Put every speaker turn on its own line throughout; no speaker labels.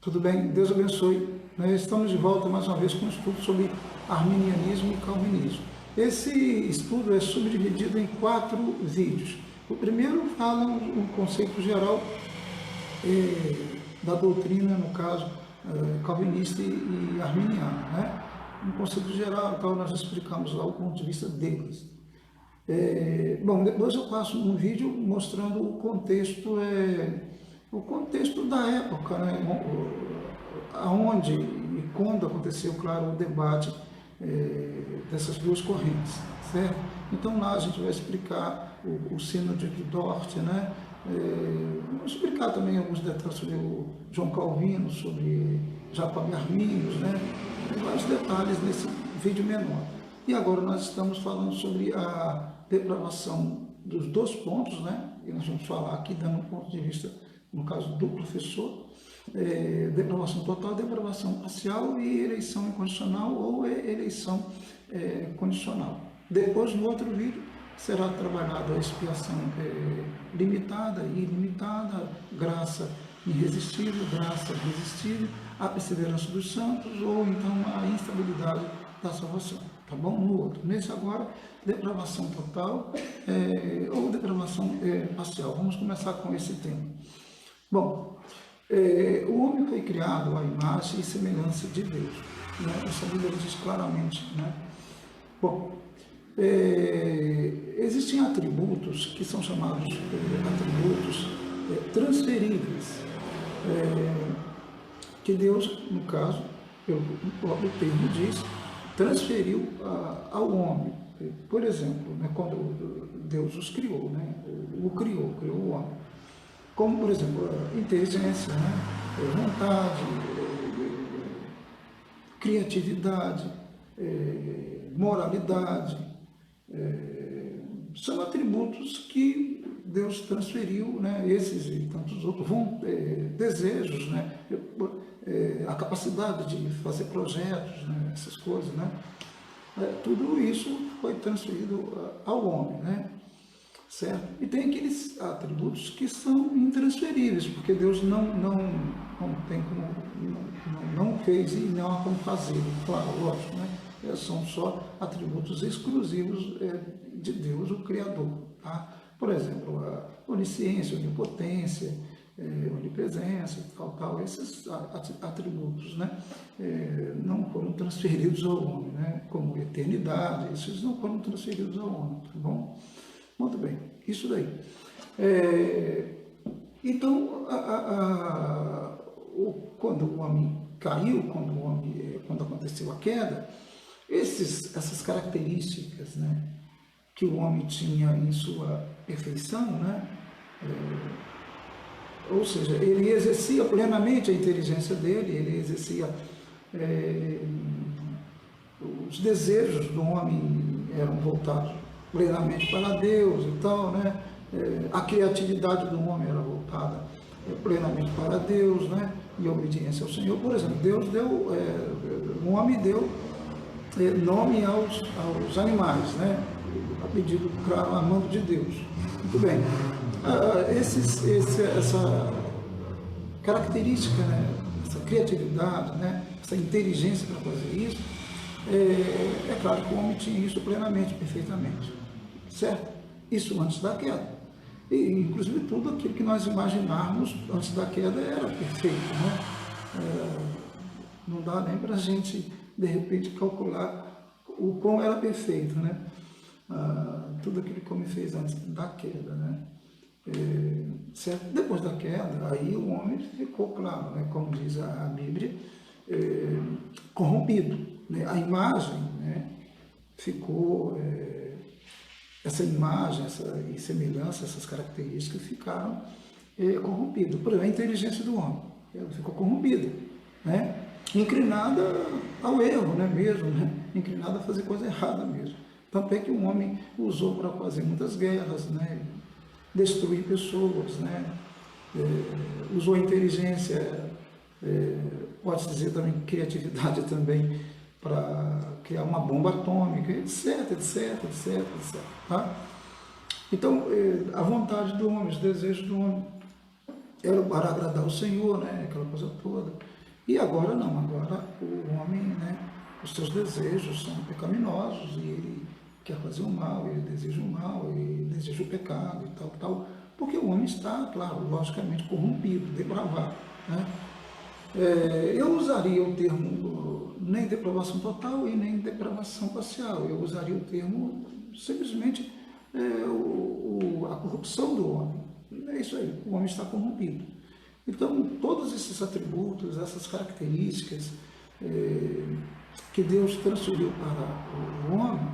Tudo bem? Deus abençoe. Nós estamos de volta mais uma vez com um estudo sobre arminianismo e calvinismo. Esse estudo é subdividido em 4 vídeos. O primeiro fala um conceito geral da doutrina, no caso, calvinista e arminiana, né? Um conceito geral, então nós explicamos lá o ponto de vista deles. Bom, depois eu passo um vídeo mostrando o contexto da época, né? Aonde e quando aconteceu, claro, o debate dessas duas correntes, certo? Então lá a gente vai explicar o Sínodo de Dort, né? Vamos explicar também alguns detalhes sobre o João Calvino, sobre Jacob Arminius, né? Vários detalhes nesse vídeo menor. E agora nós estamos falando sobre a depravação dos 2 pontos, né? E nós vamos falar aqui dando um ponto de vista, no caso do professor, depravação total, depravação parcial e eleição incondicional ou eleição condicional. Depois, no outro vídeo, será trabalhada a expiação limitada e ilimitada, graça irresistível, graça irresistível, a perseverança dos santos ou então a instabilidade da salvação. Tá bom? No outro. Nesse agora, depravação total ou depravação parcial. Vamos começar com esse tema. Bom, o homem foi criado à imagem e semelhança de Deus, né? Essa Bíblia diz claramente, né? Bom, existem atributos que são chamados atributos transferíveis, que Deus, no caso, pelo próprio termo diz, transferiu ao homem. Por exemplo, né, quando Deus os criou, né, criou o homem. Como, por exemplo, a inteligência, né, vontade, criatividade, moralidade, são atributos que Deus transferiu, né, esses e tantos outros, desejos, né, a capacidade de fazer projetos, né, essas coisas, né, tudo isso foi transferido ao homem, né, certo? E tem aqueles atributos que são intransferíveis, porque Deus não tem como, não fez e não há como fazer, claro, lógico, né? São só atributos exclusivos de Deus, o Criador, tá? Por exemplo, a onisciência, a onipotência, onipresença, tal, esses atributos, né? Não foram transferidos ao homem, né? Como eternidade, esses não foram transferidos ao homem, tá bom? Muito bem, isso daí. Então, quando o homem caiu, quando aconteceu a queda, essas características, né, que o homem tinha em sua perfeição, né, ou seja, ele exercia plenamente a inteligência dele, ele exercia os desejos do homem eram voltados plenamente para Deus e tal, né? A criatividade do homem era voltada plenamente para Deus, né? E a obediência ao Senhor. Por exemplo, Deus o homem deu nome aos animais, né? A pedido, claro, a mando de Deus. Muito bem. Essa característica, né? Essa criatividade, né? Essa inteligência para fazer isso, é claro que o homem tinha isso plenamente, perfeitamente, certo? Isso antes da queda. E, inclusive, tudo aquilo que nós imaginarmos antes da queda era perfeito, né? Não dá nem para a gente, de repente, calcular o quão era perfeito, né? Tudo aquilo que o homem fez antes da queda, né? Certo? Depois da queda, aí o homem ficou, claro, né? Como diz a Bíblia, corrompido, né? A imagem, né? Ficou, essa imagem e semelhança, essas características ficaram corrompidas. Por exemplo, a inteligência do homem, ela ficou corrompida, né? Inclinada ao erro, né? Mesmo, né? Inclinada a fazer coisa errada mesmo. Tanto é que o homem usou para fazer muitas guerras, né? Destruir pessoas, né? Usou a inteligência, pode-se dizer também criatividade também, para criar uma bomba atômica, etc. Tá? Então, a vontade do homem, os desejos do homem, era para agradar o Senhor, né? Aquela coisa toda. E agora não, agora o homem, né? Os seus desejos são pecaminosos e ele quer fazer o mal, ele deseja o mal, ele deseja o pecado e tal, tal, porque o homem está, claro, logicamente corrompido, depravado, né? Eu usaria o termo nem depravação total e nem depravação parcial, eu usaria o termo simplesmente a corrupção do homem. É isso aí, o homem está corrompido. Então, todos esses atributos, essas características que Deus transferiu para o homem,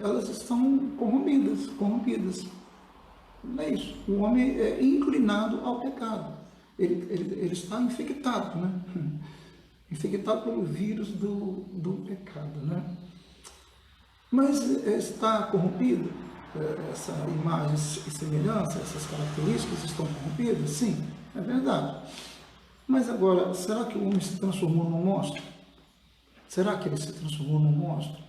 elas estão corrompidas. Não é isso. O homem é inclinado ao pecado. Ele está infectado, né? Infectado pelo vírus do pecado, né? Mas está corrompido? Essa imagem e semelhança, essas características estão corrompidas? Sim, é verdade. Mas agora, será que o homem se transformou num monstro? Será que ele se transformou num monstro?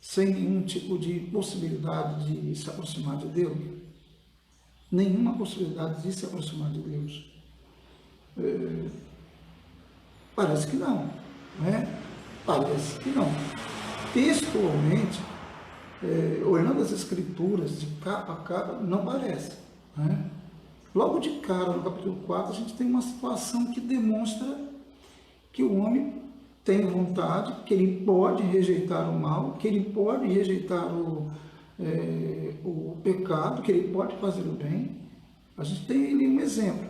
Sem nenhum tipo de possibilidade de se aproximar de Deus? Nenhuma possibilidade de se aproximar de Deus? Parece que não, né? Parece que não. Textualmente, olhando as escrituras de capa a capa, não parece, né? Logo de cara, no capítulo 4, a gente tem uma situação que demonstra que o homem tem vontade, que ele pode rejeitar o mal, que ele pode rejeitar o pecado, que ele pode fazer o bem. A gente tem ali um exemplo,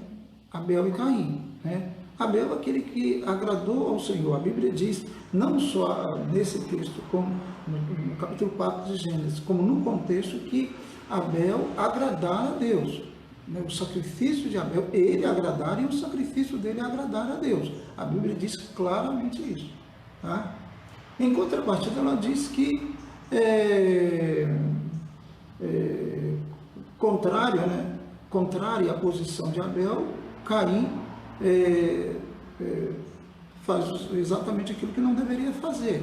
Abel e Caim, né? Abel é aquele que agradou ao Senhor. A Bíblia diz, não só nesse texto, como no capítulo 4 de Gênesis, como no contexto que Abel agradara a Deus. O sacrifício de Abel, ele agradar e o sacrifício dele agradar a Deus. A Bíblia diz claramente isso. Tá? Em contrapartida, ela diz que contrária à posição de Abel, Caim faz exatamente aquilo que não deveria fazer.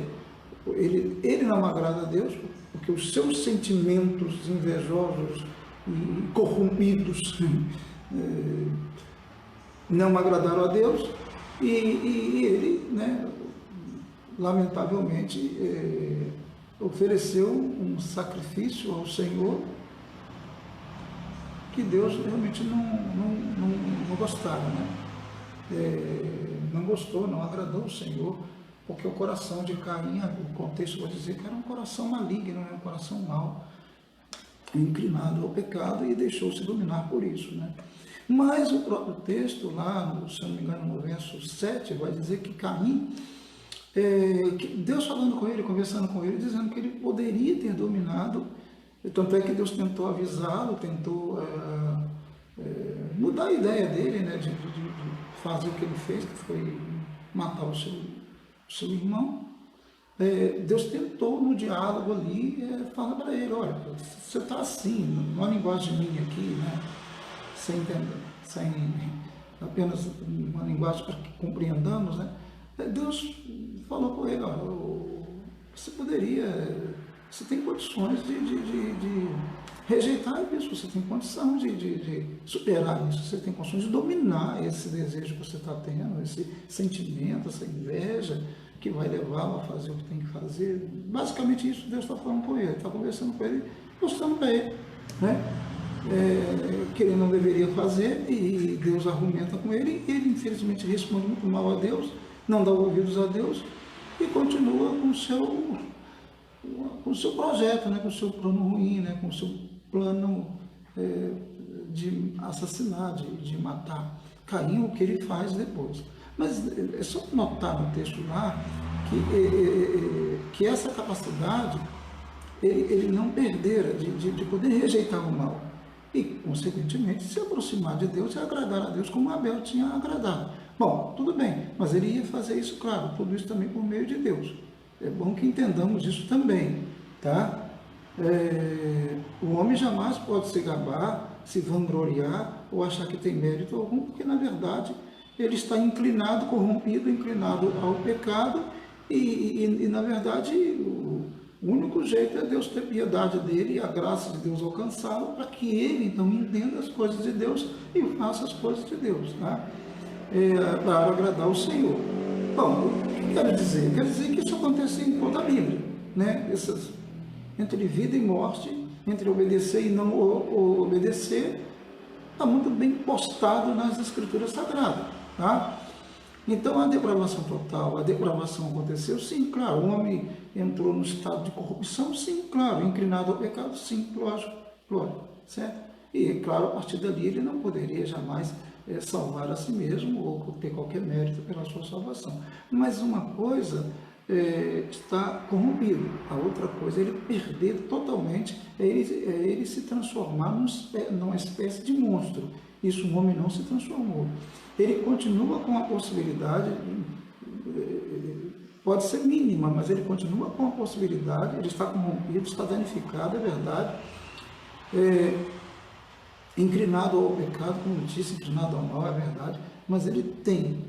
Ele não agrada a Deus, porque os seus sentimentos invejosos e corrompidos não agradaram a Deus, e ele, né, lamentavelmente, ofereceu um sacrifício ao Senhor que Deus realmente não gostava, né? Não gostou, não agradou o Senhor, porque o coração de Caim, o contexto vai dizer que era um coração maligno, um coração mau, inclinado ao pecado, e deixou-se dominar por isso, né? Mas o próprio texto, lá, se não me engano, no verso 7, vai dizer que Caim, que Deus falando com ele, conversando com ele, dizendo que ele poderia ter dominado, tanto é que Deus tentou avisá-lo, tentou mudar a ideia dele, né, de fazer o que ele fez, que foi matar o seu irmão. Deus tentou no diálogo ali falar para ele, olha, você está assim, numa linguagem minha aqui, né, sem apenas uma linguagem para que compreendamos, né? Deus falou com ele, olha, você tem condições de rejeitar isso, você tem condição de superar isso, você tem condições de dominar esse desejo que você está tendo, esse sentimento, essa inveja que vai levá-lo a fazer o que tem que fazer. Basicamente isso Deus está falando com ele, está conversando com ele, mostrando para ele, né? Que ele não deveria fazer, e Deus argumenta com ele, e ele infelizmente responde muito mal a Deus, não dá ouvidos a Deus e continua com o seu projeto, né, com o seu plano ruim, né, com o seu plano de assassinar, de matar Caim, o que ele faz depois. Mas é só notar no texto lá que essa capacidade ele não perdera de poder rejeitar o mal e, consequentemente, se aproximar de Deus e agradar a Deus como Abel tinha agradado. Bom, tudo bem, mas ele ia fazer isso, claro, tudo isso também por meio de Deus. É bom que entendamos isso também, tá? O homem jamais pode se gabar, se vangloriar ou achar que tem mérito algum, porque, na verdade, ele está inclinado, corrompido, inclinado ao pecado e na verdade, O único jeito é Deus ter piedade dele e a graça de Deus alcançá-lo, para que ele então entenda as coisas de Deus e faça as coisas de Deus, tá? Para agradar o Senhor. Bom, o que quero dizer? Quero dizer que isso acontece em toda a Bíblia, né? Entre vida e morte, entre obedecer e não obedecer, está muito bem postado nas Escrituras Sagradas, tá? Então, a depravação total, a depravação aconteceu, sim, claro. O homem entrou no estado de corrupção, sim, claro. Inclinado ao pecado, sim, lógico, certo? E, claro, a partir dali ele não poderia jamais salvar a si mesmo ou ter qualquer mérito pela sua salvação. Mas uma coisa está corrompido, a outra coisa é ele perder totalmente, ele se transformar numa espécie de monstro. Isso o homem não se transformou. Ele continua com a possibilidade, pode ser mínima, mas ele continua com a possibilidade, ele está corrompido, está danificado, é verdade, inclinado ao pecado, como eu disse, inclinado ao mal, é verdade, mas ele tem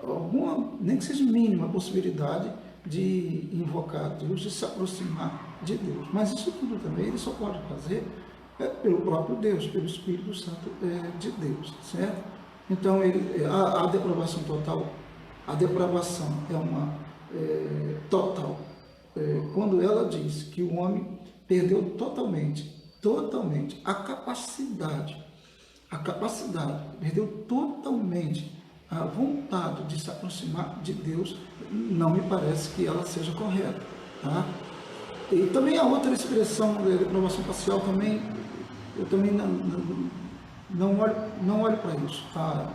alguma, nem que seja mínima, possibilidade de invocar Deus, de se aproximar de Deus. Mas isso tudo também ele só pode fazer pelo próprio Deus, pelo Espírito Santo de Deus, certo? Então, a depravação total, a depravação é uma total. Quando ela diz que o homem perdeu totalmente a capacidade, perdeu totalmente a vontade de se aproximar de Deus, não me parece que ela seja correta, tá? E também a outra expressão da depravação parcial também, eu também não olho para isso, tá?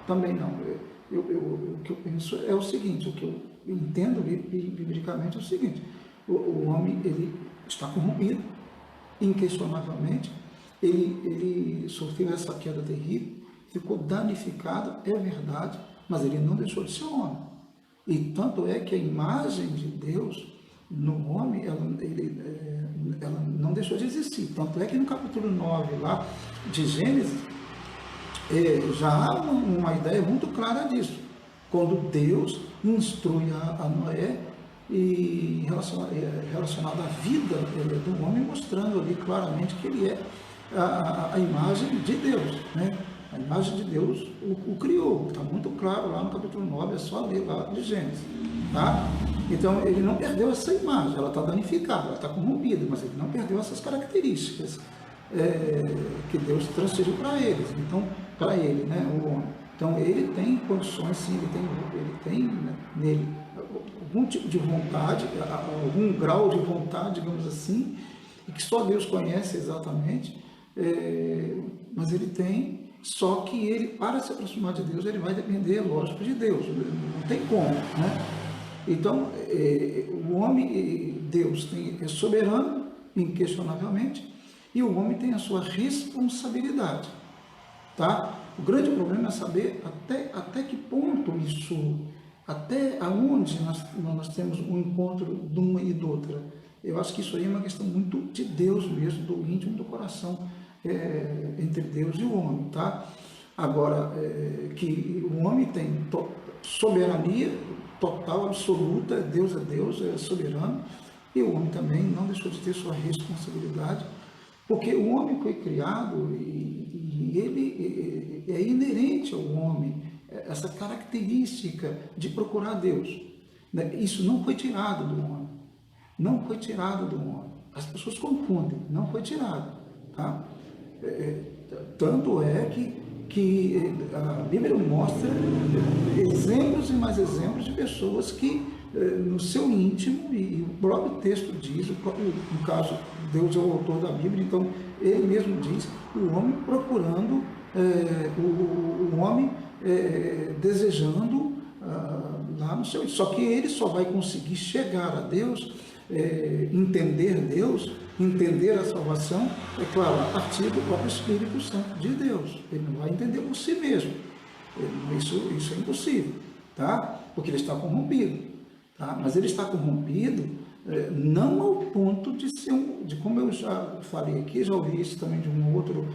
Também não. O que eu penso é o seguinte, o que eu entendo biblicamente é o seguinte: o homem ele está corrompido, inquestionavelmente, ele sofreu essa queda terrível, ficou danificado, é verdade, mas ele não deixou de ser homem. E tanto é que a imagem de Deus no homem, ela não deixou de existir. Tanto é que no capítulo 9 lá de Gênesis, já há uma ideia muito clara disso. Quando Deus instrui a Noé e relacionado à vida do homem, mostrando ali claramente que ele é a imagem de Deus, né? A imagem de Deus o criou, está muito claro lá no capítulo 9, é só ler lá de Gênesis, tá? Então ele não perdeu essa imagem, ela está danificada, ela está corrompida, mas ele não perdeu essas características que Deus transferiu para eles, então, para ele, né, o homem. Então ele tem condições, sim, ele tem né, nele algum tipo de vontade, algum grau de vontade, digamos assim, e que só Deus conhece exatamente, mas ele tem, só que ele, para se aproximar de Deus, ele vai depender, lógico, de Deus, não tem como, né? Então, o homem, Deus é soberano, inquestionavelmente, e o homem tem a sua responsabilidade, tá? O grande problema é saber até que ponto isso, até aonde nós temos um encontro de uma e de outra. Eu acho que isso aí é uma questão muito de Deus mesmo, do íntimo do coração, entre Deus e o homem, tá? Agora, que o homem tem soberania total, absoluta, Deus, é soberano, e o homem também não deixou de ter sua responsabilidade, porque o homem foi criado e ele é inerente ao homem, essa característica de procurar Deus. Isso não foi tirado do homem, não foi tirado do homem. As pessoas confundem, não foi tirado, tá? Tanto é que a Bíblia mostra exemplos e mais exemplos de pessoas que, no seu íntimo, e o próprio texto diz, no caso, Deus é o autor da Bíblia, então ele mesmo diz, o homem procurando, o homem desejando lá no seu. Só que ele só vai conseguir chegar a Deus, entender Deus, entender a salvação, é claro, a partir do próprio Espírito Santo de Deus. Ele não vai entender por si mesmo. Isso é impossível, tá? Porque ele está corrompido, tá? Mas ele está corrompido não ao ponto de ser de como eu já falei aqui, já ouvi isso também de um outro,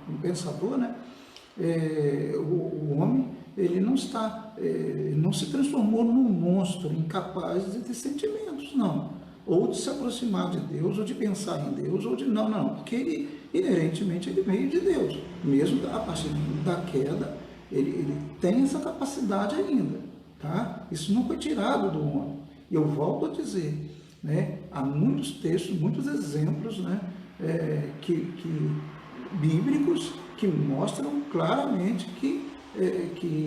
um pensador, né? O homem, ele não está, não se transformou num monstro incapaz de ter sentimentos, não. Ou de se aproximar de Deus, ou de pensar em Deus, ou de... Não, porque ele, inerentemente, ele veio de Deus. Mesmo a partir da queda, ele tem essa capacidade ainda, tá? Isso não foi tirado do homem. E eu volto a dizer, né, há muitos textos, muitos exemplos, né, bíblicos que mostram claramente que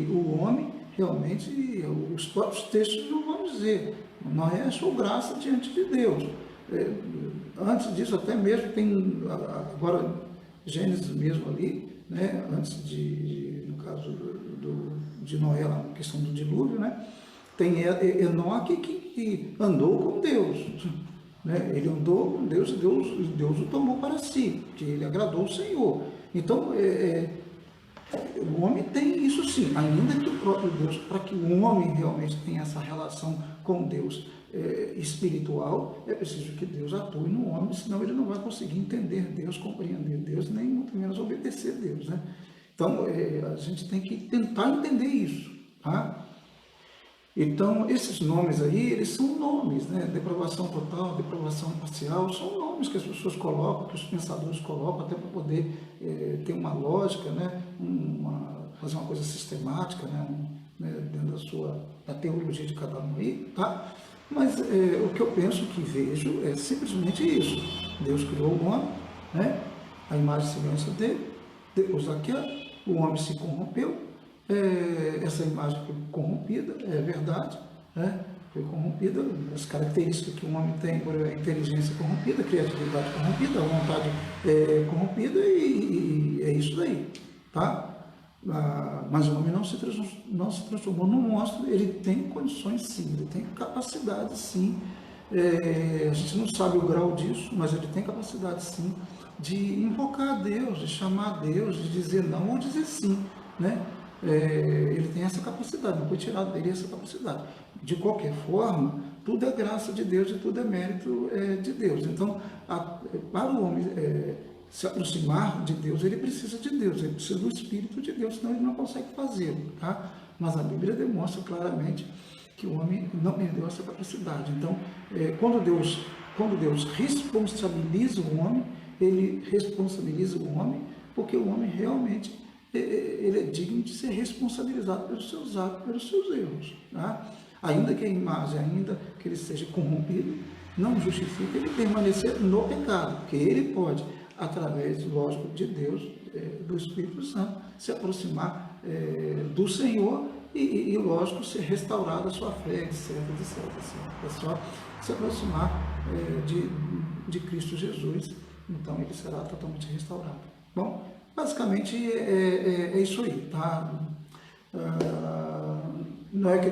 o homem realmente, os próprios textos não vão dizer, Noé achou graça diante de Deus. Antes disso, até mesmo tem, agora, Gênesis mesmo ali, né, antes no caso de Noé, lá na questão do dilúvio, né, tem Enoque que andou com Deus, né? Ele andou com Deus, Deus o tomou para si, que ele agradou o Senhor. Então, o homem tem isso sim, ainda que o próprio Deus, para que o homem realmente tenha essa relação com Deus espiritual, é preciso que Deus atue no homem, senão ele não vai conseguir entender Deus, compreender Deus, nem muito menos obedecer a Deus, né? Então, a gente tem que tentar entender isso, tá? Então, esses nomes aí, eles são nomes, né? Depravação total, depravação parcial, são nomes que as pessoas colocam, que os pensadores colocam, até para poder ter uma lógica, né? Fazer uma coisa sistemática, né? Dentro da teologia de cada um aí, tá? Mas o que eu penso, que vejo, é simplesmente isso. Deus criou o homem, né? A imagem e semelhança dele, depois daquela, o homem se corrompeu. Essa imagem foi corrompida, é verdade, né? Foi corrompida, as características que o homem tem, por a inteligência corrompida, a criatividade corrompida, a vontade corrompida, e é isso daí, tá? Mas o homem não se transformou num monstro, ele tem condições sim, ele tem capacidade sim, a gente não sabe o grau disso, mas ele tem capacidade sim de invocar a Deus, de chamar a Deus, de dizer não ou dizer sim, né? Ele tem essa capacidade, não foi tirado dele essa capacidade. De qualquer forma, tudo é graça de Deus e tudo é mérito de Deus. Então, para o homem se aproximar de Deus, ele precisa de Deus, ele precisa do Espírito de Deus, senão ele não consegue fazê-lo, tá? Mas a Bíblia demonstra claramente que o homem não perdeu essa capacidade. Então, quando Deus responsabiliza o homem, ele responsabiliza o homem, porque o homem realmente ele é digno de ser responsabilizado pelos seus atos, pelos seus erros, tá? Ainda que a imagem, ainda que ele seja corrompido, não justifica ele permanecer no pecado, porque ele pode, através, lógico, de Deus, do Espírito Santo, se aproximar do Senhor e, lógico, ser restaurada a sua fé, etc. É só se aproximar de Cristo Jesus, então ele será totalmente restaurado. Bom, basicamente é isso aí, tá? Não é que,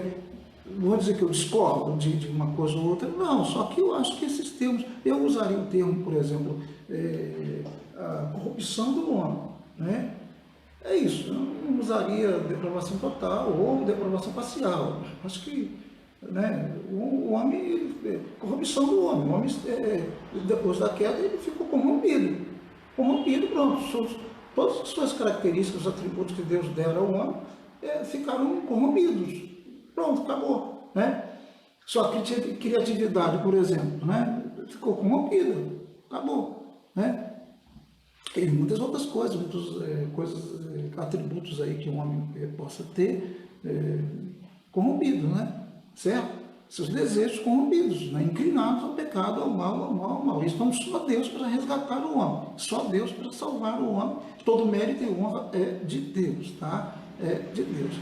vou dizer que eu discordo de uma coisa ou outra, não, só que eu acho que esses termos, eu usaria o termo, por exemplo, a corrupção do homem, né? É isso, eu não usaria depravação total ou depravação parcial, acho que, né, o homem, corrupção do homem, o homem, depois da queda, ele ficou corrompido, pronto, todas as suas características, os atributos que Deus dera ao homem, ficaram corrompidos. Pronto, acabou, né? Sua criatividade, por exemplo, né? Ficou corrompida, acabou, né? E muitas outras coisas, atributos aí que o homem possa ter corrompido, né? Certo? Seus desejos corrompidos, né? Inclinados ao pecado, ao mal. Então, só Deus para resgatar o homem, só Deus para salvar o homem. Todo mérito e honra é de Deus, tá? É de Deus.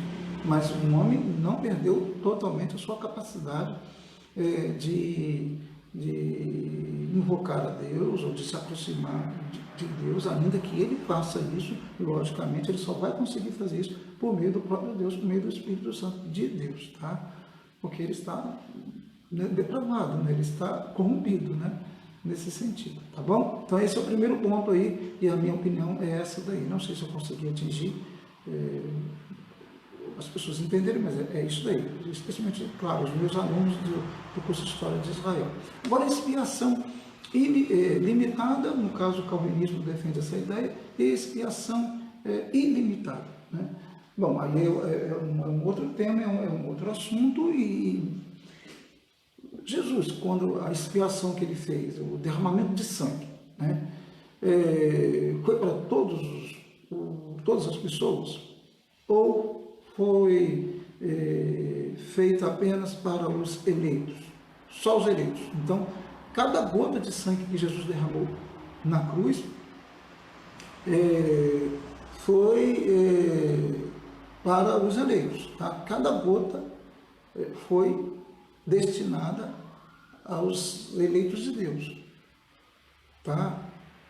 Mas o homem não perdeu totalmente a sua capacidade de invocar a Deus ou de se aproximar de Deus, ainda que ele faça isso, logicamente, ele só vai conseguir fazer isso por meio do próprio Deus, por meio do Espírito Santo de Deus, tá? Porque ele está depravado, né? Ele está corrompido, né? Nesse sentido, tá bom? Então esse é o primeiro ponto aí, e a minha opinião é essa daí. Não sei se eu consegui atingir as pessoas entenderem, mas é isso daí. Especialmente, claro, os meus alunos do curso de História de Israel. Agora, a expiação limitada, no caso o calvinismo defende essa ideia, e expiação ilimitada, né? Bom, aí é um outro tema, é um outro assunto, e Jesus, quando a expiação que ele fez, o derramamento de sangue, né, foi para todas as pessoas, ou foi feita apenas para os eleitos, só os eleitos? Então, cada gota de sangue que Jesus derramou na cruz foi para os eleitos. Tá? Cada gota foi destinada aos eleitos de Deus. Tá?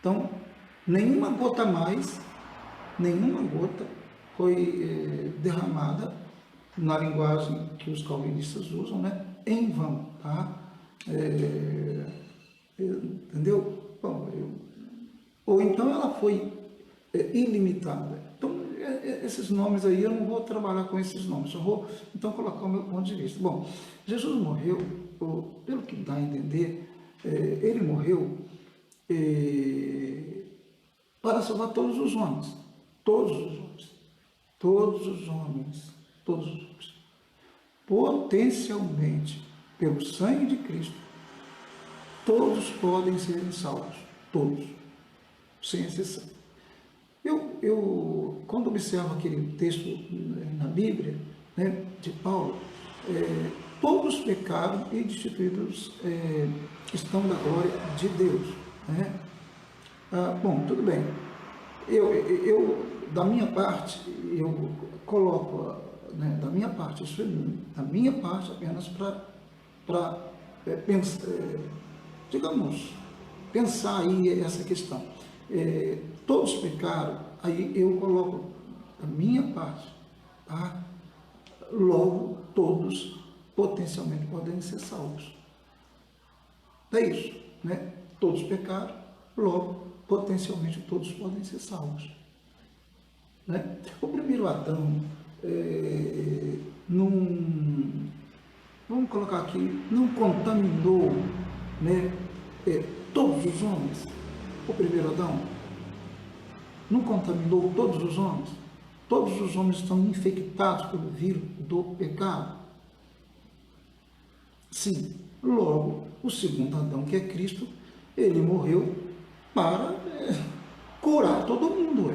Então, nenhuma gota a mais, nenhuma gota foi derramada, na linguagem que os calvinistas usam, né, em vão. Tá? Entendeu? Bom, ou então ela foi ilimitada. Então, esses nomes aí, eu não vou trabalhar com esses nomes, eu vou então colocar o meu ponto de vista. Bom, Jesus morreu, pelo que dá a entender, ele morreu para salvar todos os homens, todos os homens, todos os homens, todos os homens. Potencialmente, pelo sangue de Cristo, todos podem ser salvos, todos, sem exceção. Eu quando observo aquele texto na Bíblia, né, de Paulo, todos pecaram e destituídos estão da glória de Deus. Né? Bom, tudo bem. Da minha parte, eu coloco, né, da minha parte, isso é da minha parte apenas para digamos, pensar aí essa questão. Todos pecaram, aí eu coloco a minha parte, tá? Logo todos potencialmente podem ser salvos. É isso, né? Todos pecaram, logo potencialmente todos podem ser salvos. Né? O primeiro Adão vamos colocar aqui, não contaminou, né, todos os homens. O primeiro Adão não contaminou todos os homens. Todos os homens estão infectados pelo vírus do pecado. Sim, logo, o segundo Adão, que é Cristo, ele morreu para curar todo mundo.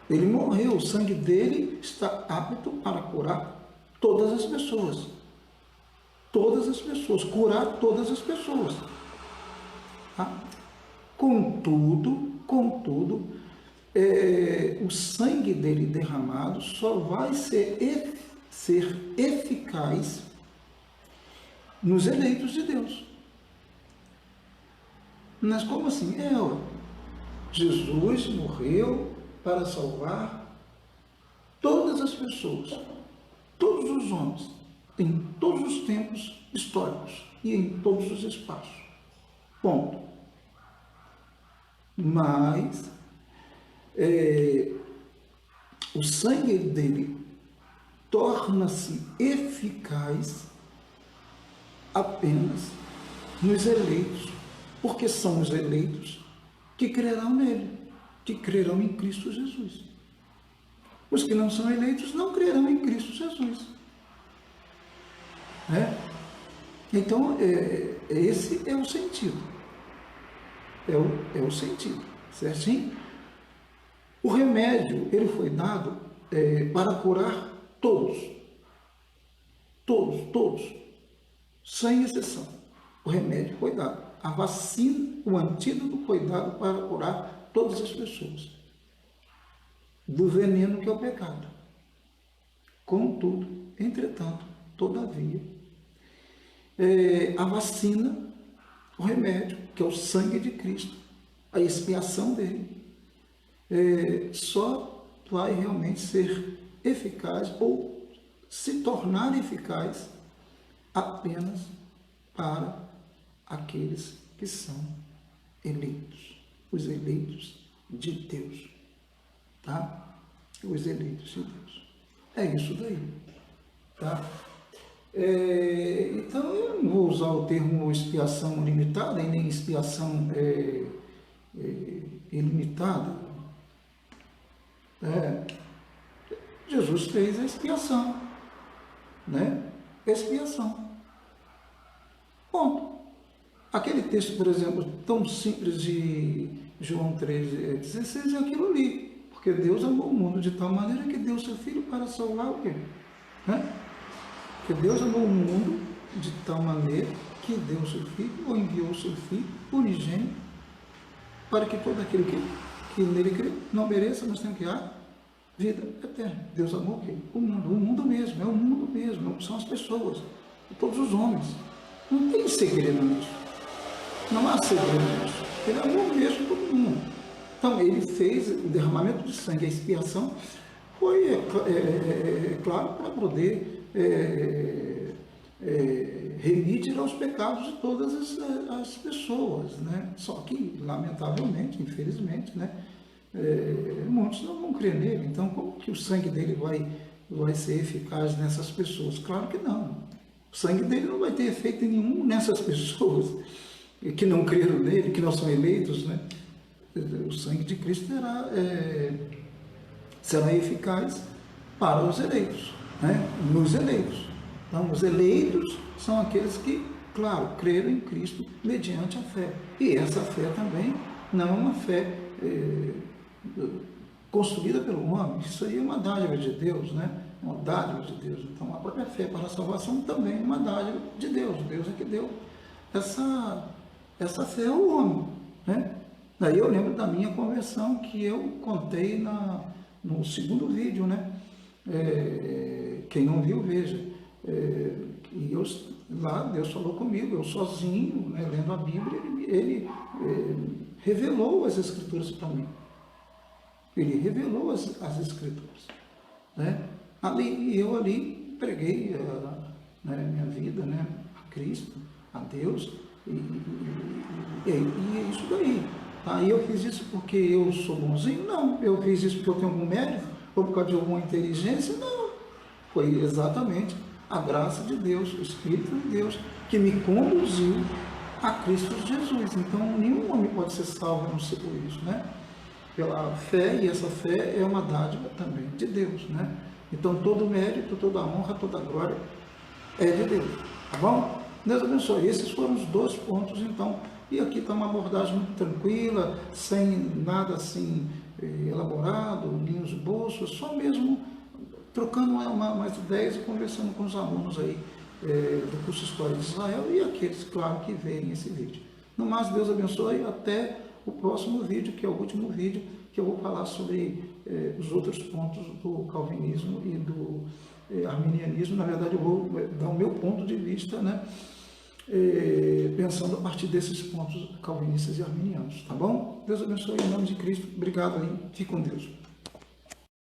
Ele morreu, o sangue dele está apto para curar todas as pessoas. Todas as pessoas, curar todas as pessoas. Tá? Contudo, o sangue dele derramado só vai ser eficaz nos eleitos de Deus. Mas como assim? Jesus morreu para salvar todas as pessoas, todos os homens, em todos os tempos históricos e em todos os espaços. Ponto. Mas o sangue dele torna-se eficaz apenas nos eleitos, porque são os eleitos que crerão nele, que crerão em Cristo Jesus. Os que não são eleitos não crerão em Cristo Jesus. Né? Então, esse é o sentido. É o sentido, certinho? O remédio, ele foi dado para curar todos. Todos, sem exceção. O remédio foi dado. A vacina, o antídoto foi dado para curar todas as pessoas do veneno que é o pecado. Contudo, entretanto, todavia, a vacina, o remédio, que é o sangue de Cristo, a expiação dele, só vai realmente ser eficaz ou se tornar eficaz apenas para aqueles que são eleitos, os eleitos de Deus, tá? Os eleitos de Deus. É isso daí, tá? Então, eu não vou usar o termo expiação limitada e nem expiação ilimitada. Jesus fez a expiação, né? Expiação. Ponto. Aquele texto, por exemplo, tão simples de João 3,16 é aquilo ali. Porque Deus amou o mundo de tal maneira que deu seu Filho para salvar o quê? Né? Porque Deus amou o mundo de tal maneira que deu o seu Filho, ou enviou o seu Filho unigênito, para que todo aquele que nele crê não mereça, mas tenha que há vida eterna. Deus amou o quê? O mundo mesmo, é o mundo mesmo, são as pessoas, todos os homens. Não tem segredo nisso. Não há segredo nisso. Ele amou mesmo todo mundo. Então, ele fez o derramamento de sangue, a expiação, foi, claro, para poder remir e tirar os pecados de todas as pessoas, né? Só que, lamentavelmente, infelizmente, né? Muitos não vão crer nele. Então, como que o sangue dele vai ser eficaz nessas pessoas? Claro que não. O sangue dele não vai ter efeito nenhum nessas pessoas que não creram nele, que não são eleitos, né? O sangue de Cristo será eficaz para os eleitos, né? Nos eleitos. Então, os eleitos são aqueles que, claro, creram em Cristo mediante a fé. E essa fé também não é uma fé construída pelo homem. Isso aí é uma dádiva de Deus, né? Uma dádiva de Deus. Então, a própria fé para a salvação também é uma dádiva de Deus. Deus é que deu essa fé ao homem, né? Daí eu lembro da minha conversão que eu contei no segundo vídeo, né? Quem não viu, veja. E lá Deus falou comigo, eu sozinho, né, lendo a Bíblia, ele revelou as Escrituras para mim. Ele revelou as Escrituras, né? Eu ali preguei minha vida, né, a Cristo, a Deus, e é isso daí. Tá? E eu fiz isso porque eu sou bonzinho? Não. Eu fiz isso porque eu tenho algum mérito? Ou por causa de alguma inteligência? Não. Foi exatamente a graça de Deus, o Espírito de Deus, que me conduziu a Cristo Jesus. Então, nenhum homem pode ser salvo a não ser por isso, né? Pela fé, e essa fé é uma dádiva também de Deus, né? Então, todo mérito, toda honra, toda glória é de Deus, tá bom? Deus abençoe. Esses foram os 2 pontos, então. E aqui está uma abordagem muito tranquila, sem nada assim elaborado, nem esboço, só mesmo trocando umas ideias e conversando com os alunos aí do curso História de Israel e aqueles, claro, que veem esse vídeo. No mais, Deus abençoe, até o próximo vídeo, que é o último vídeo, que eu vou falar sobre os outros pontos do calvinismo e do arminianismo. Na verdade, eu vou dar o meu ponto de vista, né? Pensando a partir desses pontos calvinistas e arminianos, tá bom? Deus abençoe em nome de Cristo. Obrigado aí. Fique com Deus.